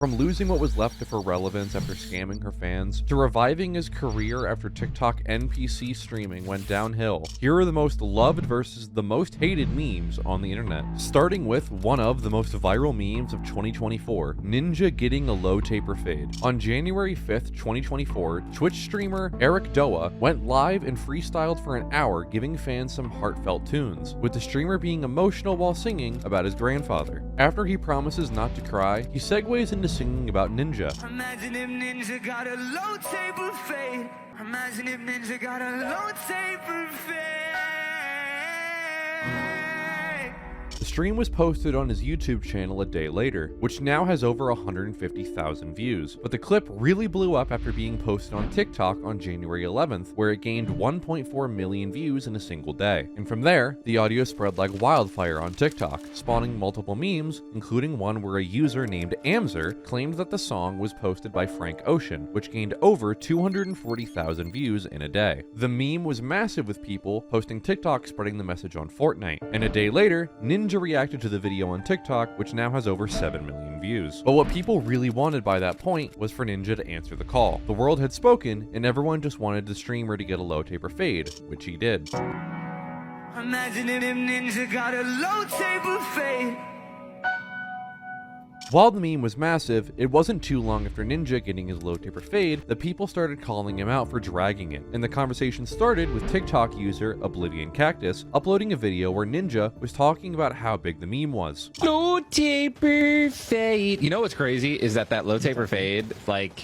From losing what was left of her relevance after scamming her fans, to reviving his career after TikTok NPC streaming went downhill, here are the most loved versus the most hated memes on the internet. Starting with one of the most viral memes of 2024, Ninja getting a low taper fade. On January 5th, 2024, Twitch streamer Eric Doa went live and freestyled for an hour, giving fans some heartfelt tunes, with the streamer being emotional while singing about his grandfather. After he promises not to cry, he segues into singing about Ninja. Imagine if Ninja got a low taper fade. Imagine if Ninja got a low taper fade. The stream was posted on his YouTube channel a day later, which now has over 150,000 views. But the clip really blew up after being posted on TikTok on January 11th, where it gained 1.4 million views in a single day. And from there, the audio spread like wildfire on TikTok, spawning multiple memes, including one where a user named Amzer claimed that the song was posted by Frank Ocean, which gained over 240,000 views in a day. The meme was massive, with people posting TikTok spreading the message on Fortnite. And a day later, Ninja reacted to the video on TikTok, which now has over 7 million views. But what people really wanted by that point was for Ninja to answer the call. The world had spoken, and everyone just wanted the streamer to get a low taper fade, which he did. Imagine if Ninja got a low taper fade. While the meme was massive, it wasn't too long after Ninja getting his low taper fade that people started calling him out for dragging it, and the conversation started with TikTok user Oblivion Cactus uploading a video where Ninja was talking about how big the meme was. Low taper fade. You know what's crazy is that low taper fade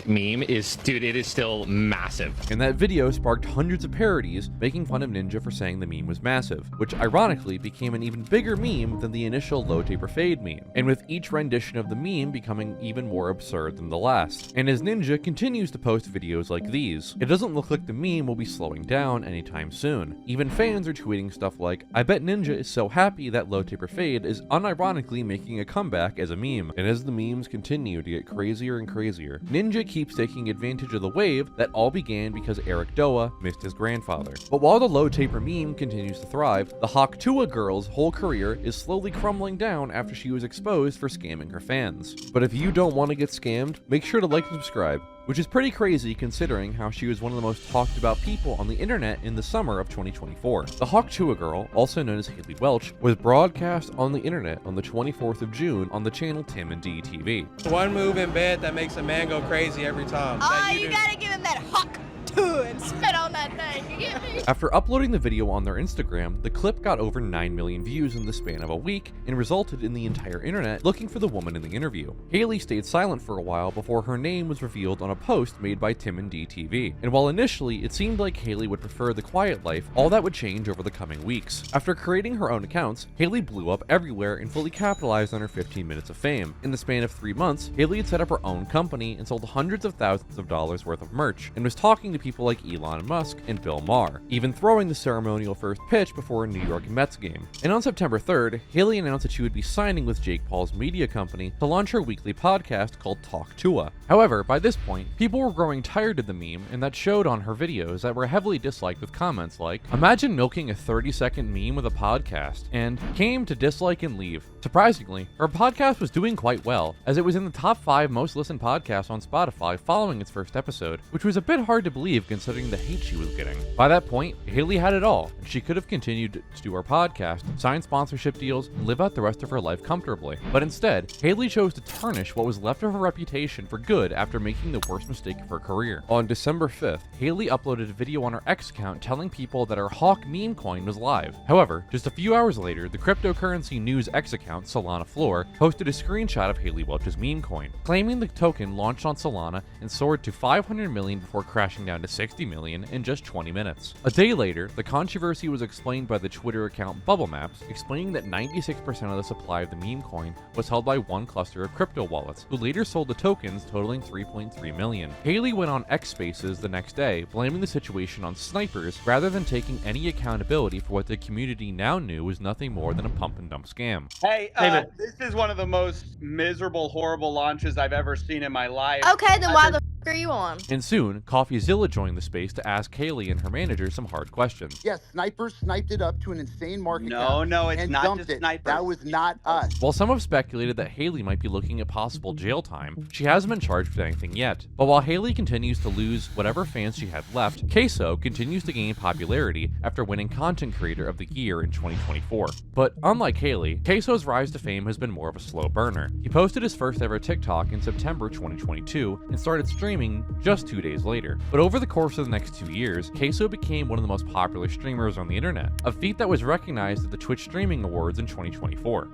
meme is, dude, it is still massive. And that video sparked hundreds of parodies making fun of Ninja for saying the meme was massive, which ironically became an even bigger meme than the initial low taper fade meme, and with each rendition of the meme becoming even more absurd than the last. And as Ninja continues to post videos like these, it doesn't look like the meme will be slowing down anytime soon. Even fans are tweeting stuff like, "I bet Ninja is so happy that low taper fade is unironically making a comeback as a meme." And as the memes continue to get crazier and crazier, Ninja keeps taking advantage of the wave that all began because Eric Doa missed his grandfather. But while the low taper meme continues to thrive, the Hawk Tuah girl's whole career is slowly crumbling down after she was exposed for scamming her fans. But if you don't want to get scammed, make sure to like and subscribe, which is pretty crazy considering how she was one of the most talked about people on the internet in the summer of 2024. The Hawk Tuah girl, also known as Haley Welch, was broadcast on the internet on the 24th of June on the channel Tim and D TV. One move in bed that makes a man go crazy every time. Oh, you gotta give him that Hawk Tuah and spit on that thing, you get me? After uploading the video on their Instagram, the clip got over 9 million views in the span of a week and resulted in the entire internet looking for the woman in the interview. Haley stayed silent for a while before her name was revealed on a post made by Tim and D TV. And while initially it seemed like Haley would prefer the quiet life, all that would change over the coming weeks. After creating her own accounts, Haley blew up everywhere and fully capitalized on her 15 minutes of fame. In the span of 3 months, Haley had set up her own company and sold hundreds of thousands of dollars worth of merch, and was talking to people like Elon Musk and Bill Maher, even throwing the ceremonial first pitch before a New York Mets game. And on September 3rd, Haley announced that she would be signing with Jake Paul's media company to launch her weekly podcast called Talk Tuah. However, by this point, people were growing tired of the meme, and that showed on her videos that were heavily disliked with comments like, "Imagine milking a 30-second meme with a podcast," and "Came to dislike and leave." Surprisingly, her podcast was doing quite well, as it was in the top 5 most listened podcasts on Spotify following its first episode, which was a bit hard to believe considering the hate she was getting. By that point, Haley had it all, and she could have continued to do her podcast, sign sponsorship deals, and live out the rest of her life comfortably. But instead, Haley chose to tarnish what was left of her reputation for good after making the worst mistake of her career. On December 5th, Haley uploaded a video on her X account telling people that her Hawk meme coin was live. However, just a few hours later, the cryptocurrency news X account, Solana Floor, posted a screenshot of Haley Welch's meme coin, claiming the token launched on Solana and soared to 500 million before crashing down to 60 million in just 20 minutes. A day later, the controversy was explained by the Twitter account Bubble Maps, explaining that 96% of the supply of the meme coin was held by one cluster of crypto wallets, who later sold the tokens totaling 3.3 million. Haley went on X Spaces the next day, blaming the situation on snipers rather than taking any accountability for what the community now knew was nothing more than a pump and dump scam. Hey, this is one of the most miserable, horrible launches I've ever seen in my life. Okay, then why the are you on? And soon, CoffeeZilla joined the space to ask Haley and her manager some hard questions. Yes, snipers sniped it up to an insane market cap. No, it's and not dumped just it. snipers. That was not us. While some have speculated that Haley might be looking at possible jail time, she hasn't been charged with anything yet. But while Haley continues to lose whatever fans she had left, Queso continues to gain popularity after winning Content Creator of the Year in 2024. But unlike Haley, Queso's rise to fame has been more of a slow burner. He posted his first ever TikTok in September 2022 and started streaming just 2 days later. But over the course of the next 2 years, Queso became one of the most popular streamers on the internet, a feat that was recognized at the Twitch Streaming Awards in 2024.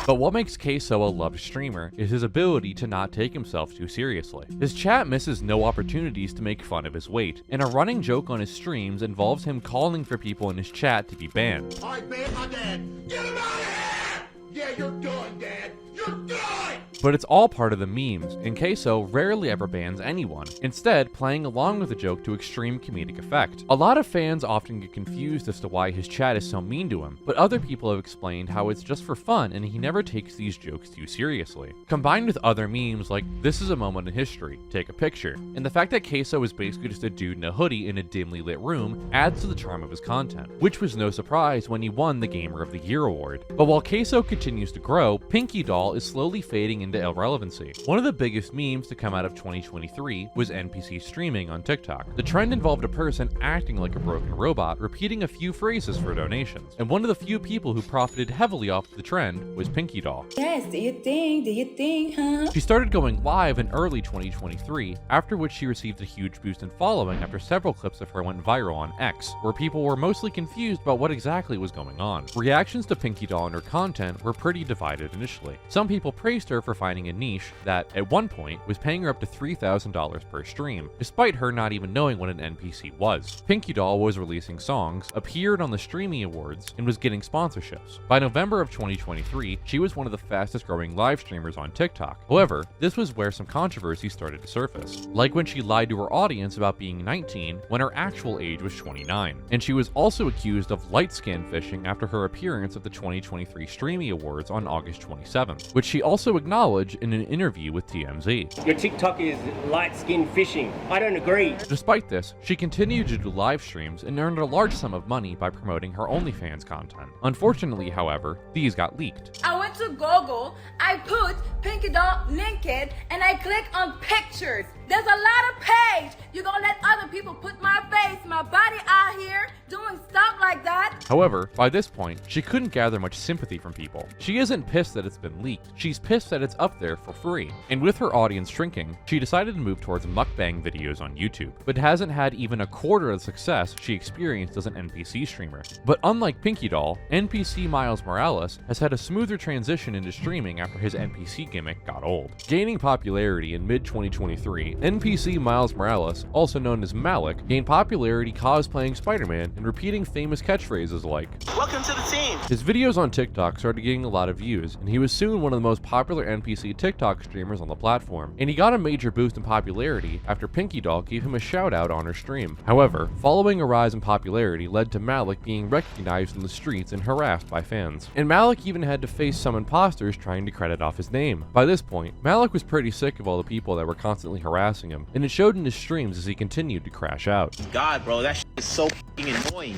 But what makes Queso a loved streamer is his ability to not take himself too seriously. His chat misses no opportunities to make fun of his weight, and a running joke on his streams involves him calling for people in his chat to be banned. I banned my dad. Get him out of here! Yeah, you're done, Dad. You're done! But it's all part of the memes, and Queso rarely ever bans anyone, instead playing along with the joke to extreme comedic effect. A lot of fans often get confused as to why his chat is so mean to him, but other people have explained how it's just for fun and he never takes these jokes too seriously. Combined with other memes like "this is a moment in history, take a picture," and the fact that Queso is basically just a dude in a hoodie in a dimly lit room adds to the charm of his content, which was no surprise when he won the Gamer of the Year award. But while Queso continues to grow, Pinky Doll is slowly fading into irrelevancy. One of the biggest memes to come out of 2023 was NPC streaming on TikTok. The trend involved a person acting like a broken robot, repeating a few phrases for donations. And one of the few people who profited heavily off the trend was Pinky Doll. Yes, do you think, huh? She started going live in early 2023, after which she received a huge boost in following after several clips of her went viral on X, where people were mostly confused about what exactly was going on. Reactions to Pinky Doll and her content were pretty divided initially. Some people praised her for finding a niche that, at one point, was paying her up to $3,000 per stream, despite her not even knowing what an NPC was. Pinky Doll was releasing songs, appeared on the Streamy Awards, and was getting sponsorships. By November of 2023, she was one of the fastest growing live streamers on TikTok. However, this was where some controversy started to surface, like when she lied to her audience about being 19 when her actual age was 29. And she was also accused of light scan phishing after her appearance at the 2023 Streamy Awards on August 27th, which she also acknowledged in an interview with TMZ. Your TikTok is light skin fishing. I don't agree. Despite this, she continued to do live streams and earned a large sum of money by promoting her OnlyFans content. Unfortunately, however, these got leaked. I went to Google, I put Pinky Doll linked, and I click on pictures. There's a lot of page. You're gonna let other people put my face, my body out here doing stuff like that? However, by this point, she couldn't gather much sympathy from people. She isn't pissed that it's been leaked, she's pissed that it's up there for free. And with her audience shrinking, she decided to move towards mukbang videos on YouTube, but hasn't had even a quarter of the success she experienced as an NPC streamer. But unlike Pinky Doll, NPC Miles Morales has had a smoother transition into streaming after his NPC gimmick got old. Gaining popularity in mid-2023, NPC Miles Morales, also known as Malik, gained popularity cosplaying Spider-Man and repeating famous catchphrases like, Welcome to the team. His videos on TikTok started getting a lot of views, and he was soon one of the most popular NPC TikTok streamers on the platform. And he got a major boost in popularity after Pinky Doll gave him a shout out on her stream. However, following a rise in popularity led to Malik being recognized in the streets and harassed by fans. And Malik even had to face some imposters trying to credit off his name. By this point, Malik was pretty sick of all the people that were constantly harassing him, and it showed in his streams as he continued to crash out. God, bro, that shit is so fucking annoying.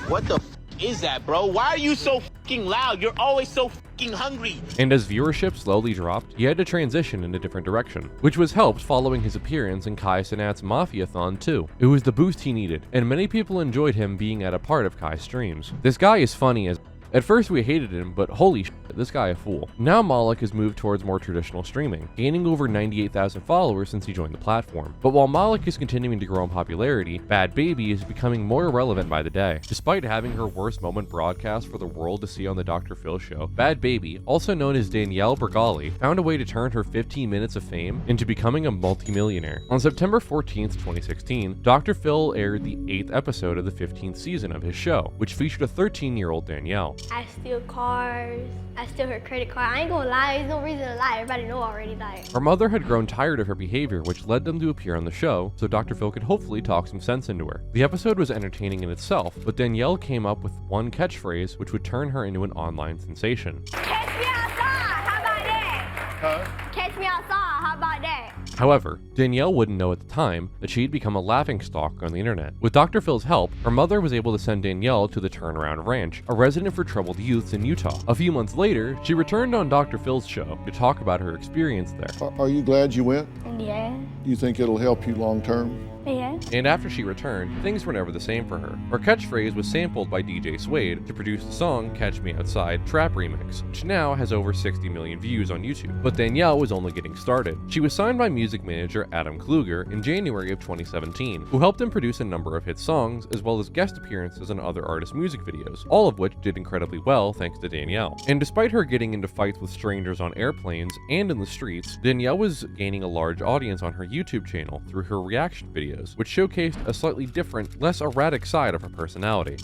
What the is that, bro? Why are you so fucking loud? You're always so fucking hungry. And as viewership slowly dropped, he had to transition in a different direction, which was helped following his appearance in Kai Cenat's Mafia-thon 2. It was the boost he needed, and many people enjoyed him being at a part of Kai's streams. This guy is funny as... At first we hated him, but holy shit, this guy a fool. Now Malik has moved towards more traditional streaming, gaining over 98,000 followers since he joined the platform. But while Malik is continuing to grow in popularity, Bad Baby is becoming more irrelevant by the day. Despite having her worst moment broadcast for the world to see on the Dr. Phil show, Bad Baby, also known as Danielle Bergali, found a way to turn her 15 minutes of fame into becoming a multimillionaire. On September 14th, 2016, Dr. Phil aired the 8th episode of the 15th season of his show, which featured a 13-year-old Danielle. I steal cars. I steal her credit card. I ain't gonna lie. There's no reason to lie. Everybody know already. Like, her mother had grown tired of her behavior, which led them to appear on the show, so Dr. Phil could hopefully talk some sense into her. The episode was entertaining in itself, but Danielle came up with one catchphrase which would turn her into an online sensation. catch me outside. How about that? Huh? Catch me me outside. How about that? However, Danielle wouldn't know at the time that she'd become a laughingstock on the internet. With Dr. Phil's help, her mother was able to send Danielle to the Turnaround Ranch, a residence for troubled youths in Utah. A few months later, she returned on Dr. Phil's show to talk about her experience there. Are you glad you went? Yeah. Do you think it'll help you long term? Yeah. And after she returned, things were never the same for her. Her catchphrase was sampled by DJ Suede to produce the song Catch Me Outside Trap Remix, which now has over 60 million views on YouTube. But Danielle was only getting started. She was signed by music manager Adam Kluger in January of 2017, who helped him produce a number of hit songs as well as guest appearances on other artists' music videos, all of which did incredibly well thanks to Danielle. And despite her getting into fights with strangers on airplanes and in the streets, Danielle was gaining a large audience on her YouTube channel through her reaction videos, which showcased a slightly different, less erratic side of her personality.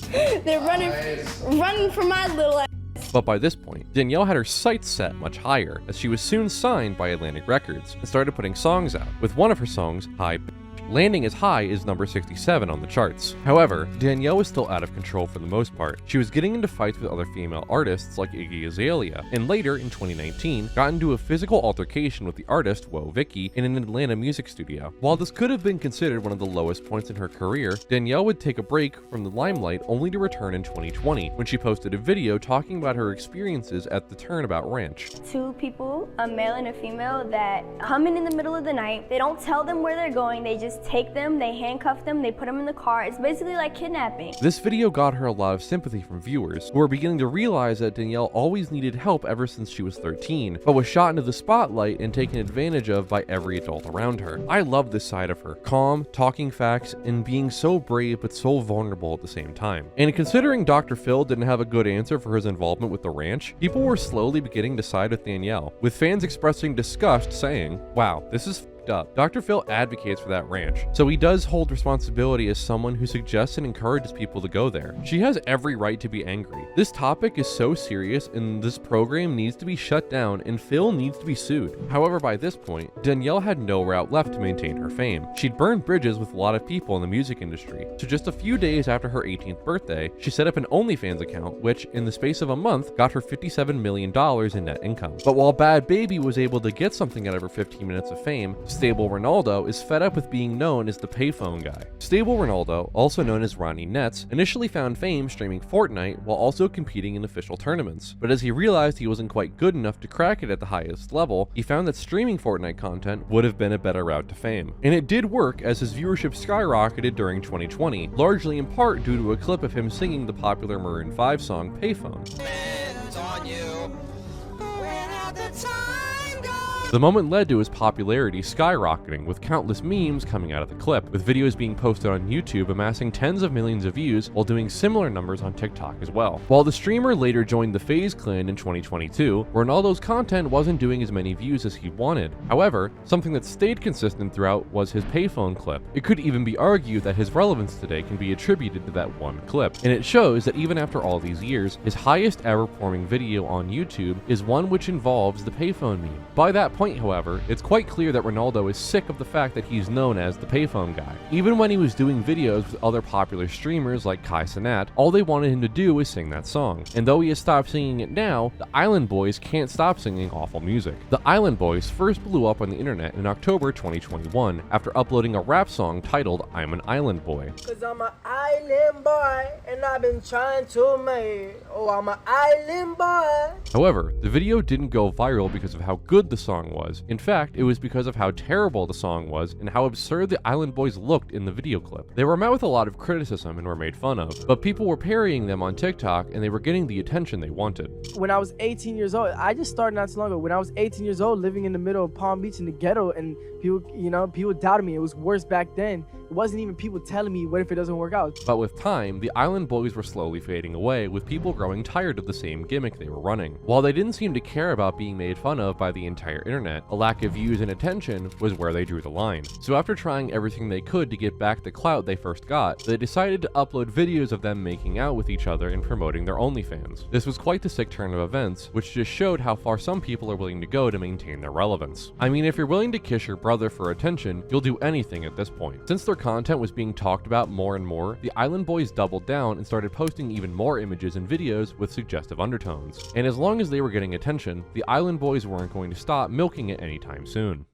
They're running for my little ass. But by this point, Danielle had her sights set much higher, as she was soon signed by Atlantic Records and started putting songs out, with one of her songs, High B****, landing as high as number 67 on the charts. However, Danielle was still out of control for the most part. She was getting into fights with other female artists like Iggy Azalea, and later in 2019 got into a physical altercation with the artist Whoa Vicky in an Atlanta music studio. While this could have been considered one of the lowest points in her career, Danielle would take a break from the limelight only to return in 2020 when she posted a video talking about her experiences at the Turnabout Ranch. Two people, a male and a female, that come in the middle of the night. They don't tell them where they're going. They just take them, they handcuff them, they put them in the car. It's basically like kidnapping. This video got her a lot of sympathy from viewers, who were beginning to realize that Danielle always needed help ever since she was 13, but was shot into the spotlight and taken advantage of by every adult around her. I love this side of her, calm, talking facts, and being so brave but so vulnerable at the same time. And considering Dr. Phil didn't have a good answer for his involvement with the ranch, people were slowly beginning to side with Danielle, with fans expressing disgust saying, "Wow, this is up." Dr. Phil advocates for that ranch, so he does hold responsibility as someone who suggests and encourages people to go there. She has every right to be angry. This topic is so serious and this program needs to be shut down and Phil needs to be sued. However, by this point, Danielle had no route left to maintain her fame. She'd burned bridges with a lot of people in the music industry, so just a few days after her 18th birthday, she set up an OnlyFans account, which in the space of a month got her $57 million in net income. But while Bad Baby was able to get something out of her 15 minutes of fame, Stable Ronaldo is fed up with being known as the payphone guy. Stable Ronaldo, also known as Ronnie Nets, initially found fame streaming Fortnite while also competing in official tournaments. But as he realized he wasn't quite good enough to crack it at the highest level, he found that streaming Fortnite content would have been a better route to fame. And it did work, as his viewership skyrocketed during 2020, largely in part due to a clip of him singing the popular Maroon 5 song Payphone. The moment led to his popularity skyrocketing, with countless memes coming out of the clip, with videos being posted on YouTube amassing tens of millions of views while doing similar numbers on TikTok as well. While the streamer later joined the FaZe clan in 2022, Ronaldo's content wasn't doing as many views as he wanted. However, something that stayed consistent throughout was his payphone clip. It could even be argued that his relevance today can be attributed to that one clip, and it shows that even after all these years, his highest ever performing video on YouTube is one which involves the payphone meme. By that point, however, it's quite clear that Ronaldo is sick of the fact that he's known as the payphone guy. Even when he was doing videos with other popular streamers like Kai Cenat, all they wanted him to do was sing that song. And though he has stopped singing it now, the Island Boys can't stop singing awful music. The Island Boys first blew up on the internet in October 2021 after uploading a rap song titled I'm an Island Boy. Cause I'm an island boy and I've been trying to make, oh, I'm an island boy. However, the video didn't go viral because of how good the song was. In fact, it was because of how terrible the song was and how absurd the Island Boys looked in the video clip. They were met with a lot of criticism and were made fun of, but people were parodying them on TikTok and they were getting the attention they wanted. When I was 18 years old, I just started not too long ago. When I was 18 years old, living in the middle of Palm Beach in the ghetto, and people doubted me. It was worse back then. It wasn't even people telling me, what if it doesn't work out? But with time, the Island Boys were slowly fading away, with people growing tired of the same gimmick they were running. While they didn't seem to care about being made fun of by the entire internet, a lack of views and attention was where they drew the line. So after trying everything they could to get back the clout they first got, they decided to upload videos of them making out with each other and promoting their OnlyFans. This was quite the sick turn of events, which just showed how far some people are willing to go to maintain their relevance. I mean, if you're willing to kiss your brother for attention, you'll do anything at this point. Since their content was being talked about more and more, the Island Boys doubled down and started posting even more images and videos with suggestive undertones. And as long as they were getting attention, the Island Boys weren't going to stop milking it anytime soon.